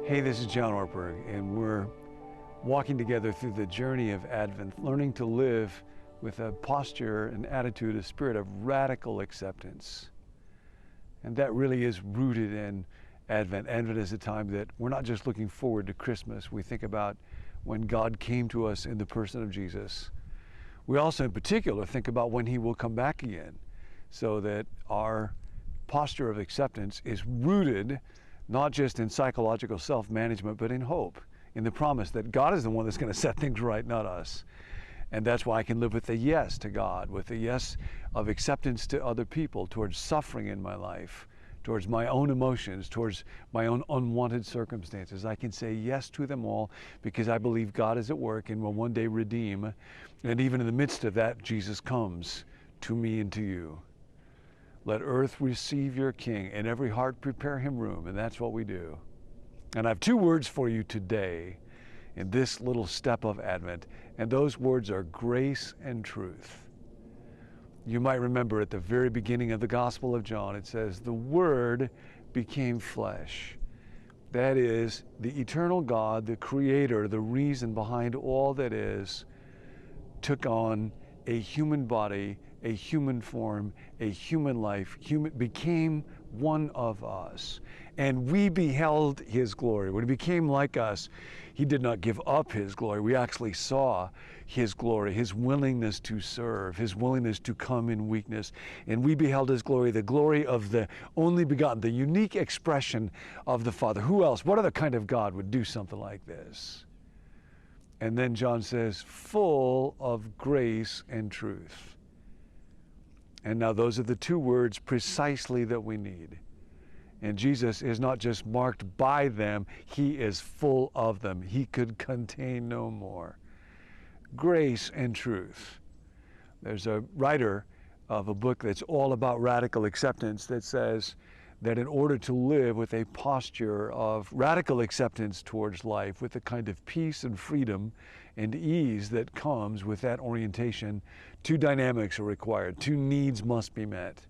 Hey, this is John Ortberg, and we're walking together through the journey of Advent, learning to live with a posture and attitude, a spirit of radical acceptance. And that really is rooted in Advent. Advent is a time that we're not just looking forward to Christmas. We think about when God came to us in the person of Jesus. We also, in particular, think about when He will come back again, so that our posture of acceptance is rooted not just in psychological self-management, but in hope, in the promise that God is the one that's going to set things right, not us. And that's why I can live with a yes to God, with a yes of acceptance to other people, towards suffering in my life, towards my own emotions, towards my own unwanted circumstances. I can say yes to them all because I believe God is at work and will one day redeem. And even in the midst of that, Jesus comes to me and to you. Let earth receive your King, and every heart prepare him room, and that's what we do. And I have two words for you today in this little step of Advent, and those words are grace and truth. You might remember at the very beginning of the Gospel of John, it says, the Word became flesh. That is, the eternal God, the Creator, the reason behind all that is, took on a human body, a human form, a human life, became one of us. And we beheld his glory. When he became like us, he did not give up his glory. We actually saw his glory, his willingness to serve, his willingness to come in weakness. And we beheld his glory, the glory of the only begotten, the unique expression of the Father. Who else, what other kind of God would do something like this? And then John says, full of grace and truth. And now those are the two words precisely that we need. And Jesus is not just marked by them, he is full of them. He could contain no more. Grace and truth. There's a writer of a book that's all about radical acceptance that says that in order to live with a posture of radical acceptance towards life, with the kind of peace and freedom and ease that comes with that orientation, two dynamics are required. Two needs must be met.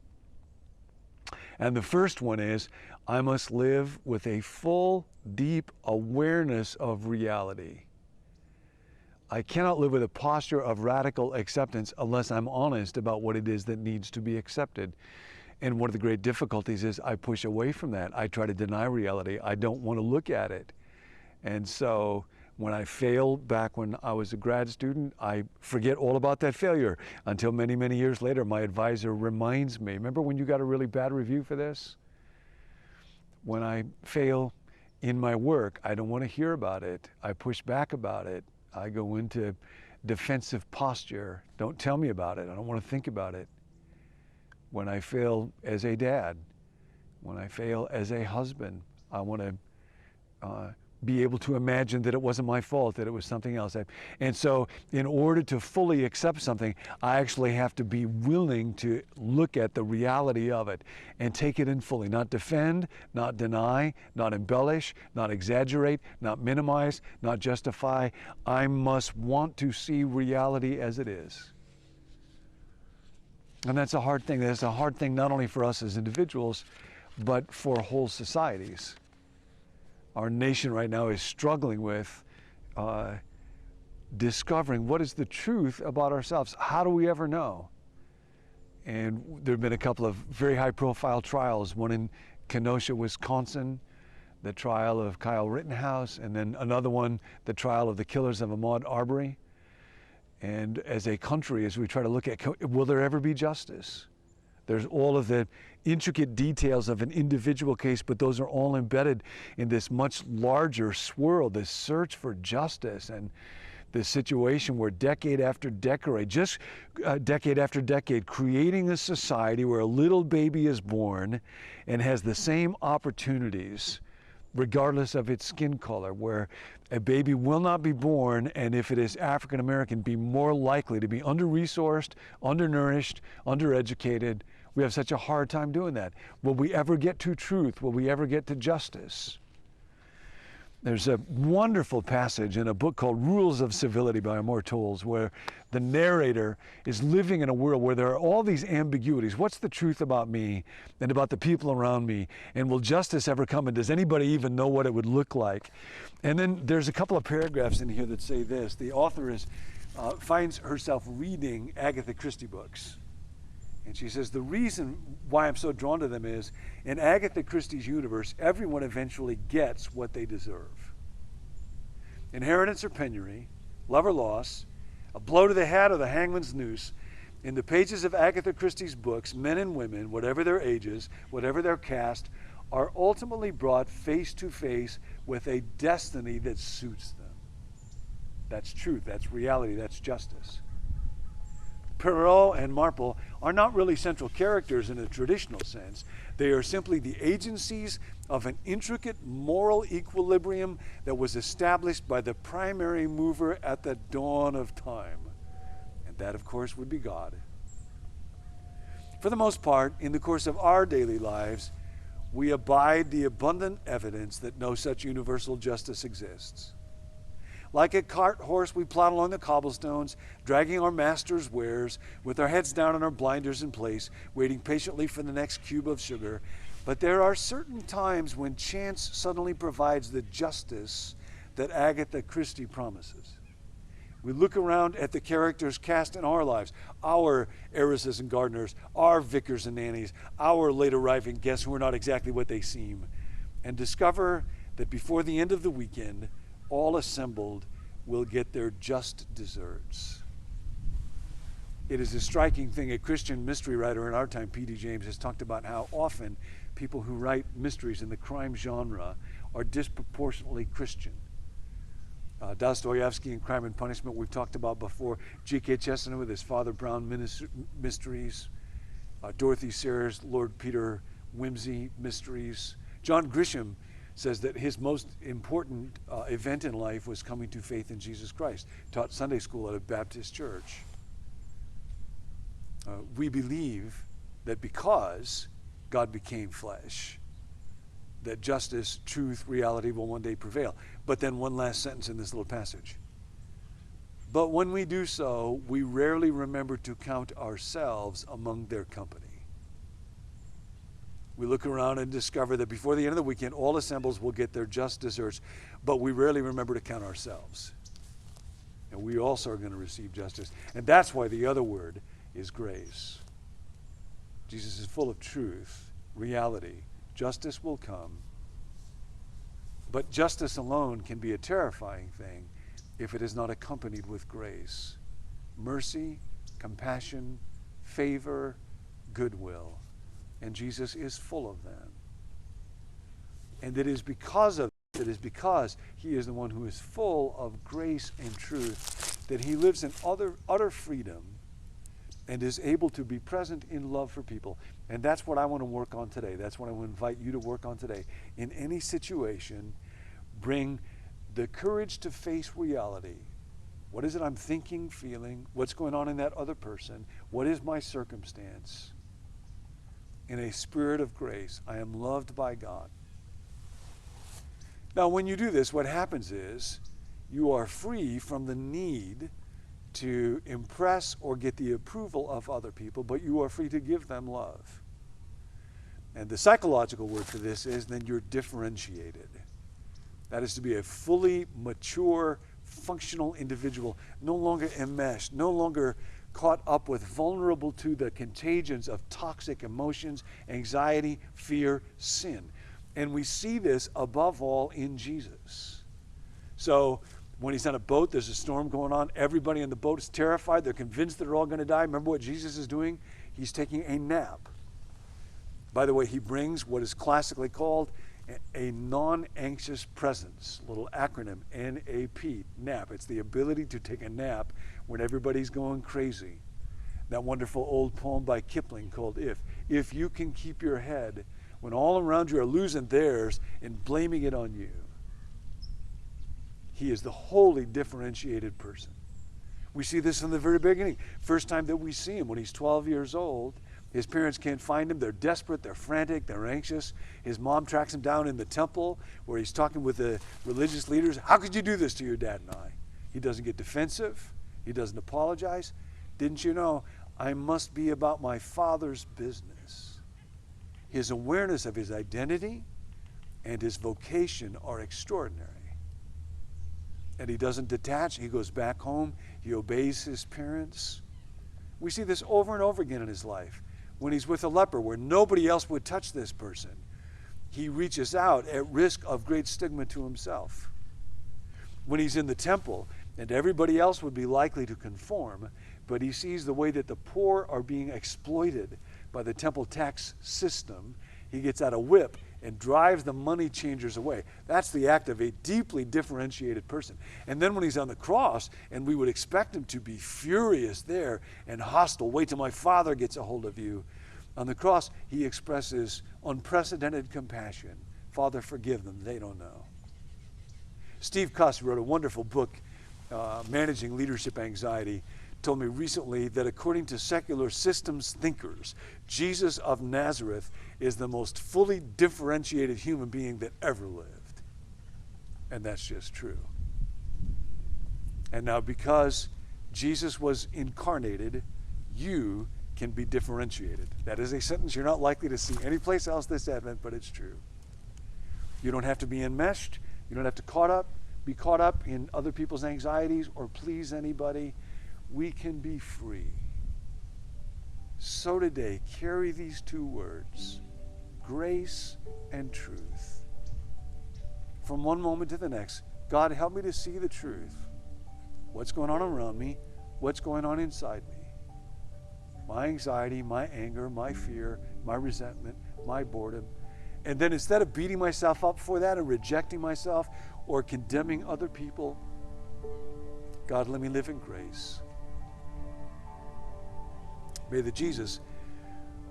And the first one is, I must live with a full, deep awareness of reality. I cannot live with a posture of radical acceptance unless I'm honest about what it is that needs to be accepted. And one of the great difficulties is I push away from that. I try to deny reality. I don't want to look at it. And so when I failed back when I was a grad student, I forget all about that failure until many, many years later, my advisor reminds me, remember when you got a really bad review for this? When I fail in my work, I don't want to hear about it. I push back about it. I go into defensive posture. Don't tell me about it. I don't want to think about it. When I fail as a dad, when I fail as a husband, I want to be able to imagine that it wasn't my fault, that it was something else. And so in order to fully accept something, I actually have to be willing to look at the reality of it and take it in fully, not defend, not deny, not embellish, not exaggerate, not minimize, not justify. I must want to see reality as it is. And that's a hard thing. That's a hard thing not only for us as individuals, but for whole societies. Our nation right now is struggling with discovering what is the truth about ourselves. How do we ever know? And there have been a couple of very high-profile trials, one in Kenosha, Wisconsin, the trial of Kyle Rittenhouse, and then another one, the trial of the killers of Ahmaud Arbery. And as a country, as we try to look at, will there ever be justice? There's all of the intricate details of an individual case, but those are all embedded in this much larger swirl, this search for justice, and this situation where decade after decade, decade after decade, creating a society where a little baby is born and has the same opportunities regardless of its skin color, where a baby will not be born, and if it is African American, be more likely to be under-resourced, undernourished, undereducated. We have such a hard time doing that. Will we ever get to truth? Will we ever get to justice? There's a wonderful passage in a book called Rules of Civility by Amor Towles, where the narrator is living in a world where there are all these ambiguities. What's the truth about me and about the people around me? And will justice ever come? And does anybody even know what it would look like? And then there's a couple of paragraphs in here that say this. The author finds herself reading Agatha Christie books. And she says, the reason why I'm so drawn to them is, in Agatha Christie's universe, everyone eventually gets what they deserve. Inheritance or penury, love or loss, a blow to the head or the hangman's noose. In the pages of Agatha Christie's books, men and women, whatever their ages, whatever their caste, are ultimately brought face to face with a destiny that suits them. That's truth, that's reality, that's justice. Perrault and Marple are not really central characters in a traditional sense. They are simply the agencies of an intricate moral equilibrium that was established by the primary mover at the dawn of time. And that, of course, would be God. For the most part, in the course of our daily lives, we abide the abundant evidence that no such universal justice exists. Like a cart horse, we plod along the cobblestones, dragging our master's wares, with our heads down and our blinders in place, waiting patiently for the next cube of sugar. But there are certain times when chance suddenly provides the justice that Agatha Christie promises. We look around at the characters cast in our lives, our heiresses and gardeners, our vicars and nannies, our late arriving guests who are not exactly what they seem, and discover that before the end of the weekend, all assembled will get their just deserts. It is a striking thing. A Christian mystery writer in our time, P.D. James, has talked about how often people who write mysteries in the crime genre are disproportionately Christian. Dostoevsky in Crime and Punishment, we've talked about before. G.K. Chesterton with his Father Brown mysteries. Dorothy Sayers' Lord Peter Wimsey mysteries. John Grisham says that his most important event in life was coming to faith in Jesus Christ. Taught Sunday school at a Baptist church. We believe that because God became flesh, that justice, truth, reality will one day prevail. But then one last sentence in this little passage. But when we do so, we rarely remember to count ourselves among their company. We look around and discover that before the end of the weekend, all assembles will get their just deserts, but we rarely remember to count ourselves. And we also are going to receive justice. And that's why the other word is grace. Jesus is full of truth, reality. Justice will come. But justice alone can be a terrifying thing if it is not accompanied with grace. Mercy, compassion, favor, goodwill. And Jesus is full of them. And it is because he is the one who is full of grace and truth that he lives in utter freedom and is able to be present in love for people. And that's what I want to work on today. That's what I want to invite you to work on today. In any situation, bring the courage to face reality. What is it I'm thinking, feeling? What's going on in that other person? What is my circumstance? In a spirit of grace, I am loved by God. Now, when you do this, what happens is you are free from the need to impress or get the approval of other people, but you are free to give them love. And the psychological word for this is then you're differentiated. That is to be a fully mature, functional individual, no longer enmeshed, no longer caught up with, vulnerable to the contagions of toxic emotions, anxiety, fear, sin. And we see this above all in Jesus. So when he's on a boat, there's a storm going on. Everybody in the boat is terrified. They're convinced they're all going to die. Remember what Jesus is doing? He's taking a nap. By the way, he brings what is classically called a non-anxious presence, little acronym, NAP, nap. It's the ability to take a nap when everybody's going crazy. That wonderful old poem by Kipling called If. If you can keep your head when all around you are losing theirs and blaming it on you. He is the wholly differentiated person. We see this from the very beginning. First time that we see him when he's 12 years old, His parents can't find him. They're desperate, they're frantic, they're anxious. His mom tracks him down in the temple where he's talking with the religious leaders. How could you do this to your dad and I? He doesn't get defensive. He doesn't apologize. Didn't you know I must be about my Father's business? His awareness of his identity and his vocation are extraordinary. And he doesn't detach. He goes back home. He obeys his parents. We see this over and over again in his life. When he's with a leper where nobody else would touch this person, he reaches out at risk of great stigma to himself. When he's in the temple and everybody else would be likely to conform, but he sees the way that the poor are being exploited by the temple tax system, he gets out a whip and drives the money changers away. That's the act of a deeply differentiated person. And then when he's on the cross, and we would expect him to be furious there and hostile, wait till my Father gets a hold of you. On the cross, he expresses unprecedented compassion. Father, forgive them, they don't know. Steve Cuss wrote a wonderful book, Managing Leadership Anxiety, told me recently that according to secular systems thinkers, Jesus of Nazareth is the most fully differentiated human being that ever lived. And that's just true. And now because Jesus was incarnated, you can be differentiated. That is a sentence you're not likely to see anyplace else this Advent, but it's true. You don't have to be enmeshed. You don't have to be caught up in other people's anxieties or please anybody. We can be free. So today, carry these two words, grace and truth. From one moment to the next, God, help me to see the truth. What's going on around me? What's going on inside me? My anxiety, my anger, my fear, my resentment, my boredom. And then instead of beating myself up for that and rejecting myself or condemning other people, God, let me live in grace. May the Jesus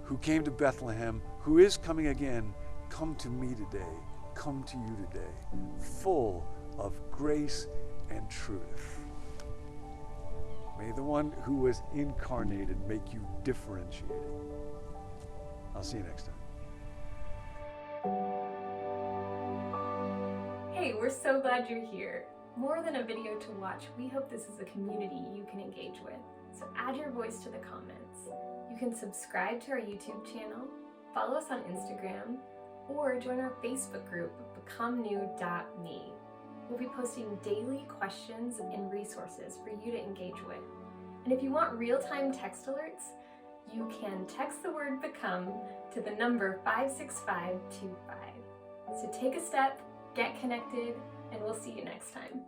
who came to Bethlehem, who is coming again, come to me today, come to you today, full of grace and truth. May the one who was incarnated make you differentiated. I'll see you next time. Hey, we're so glad you're here. More than a video to watch, we hope this is a community you can engage with. So add your voice to the comments. You can subscribe to our YouTube channel, follow us on Instagram, or join our Facebook group, becomenew.me. We'll be posting daily questions and resources for you to engage with. And if you want real-time text alerts, you can text the word BECOME to the number 56525. So take a step, get connected, and we'll see you next time.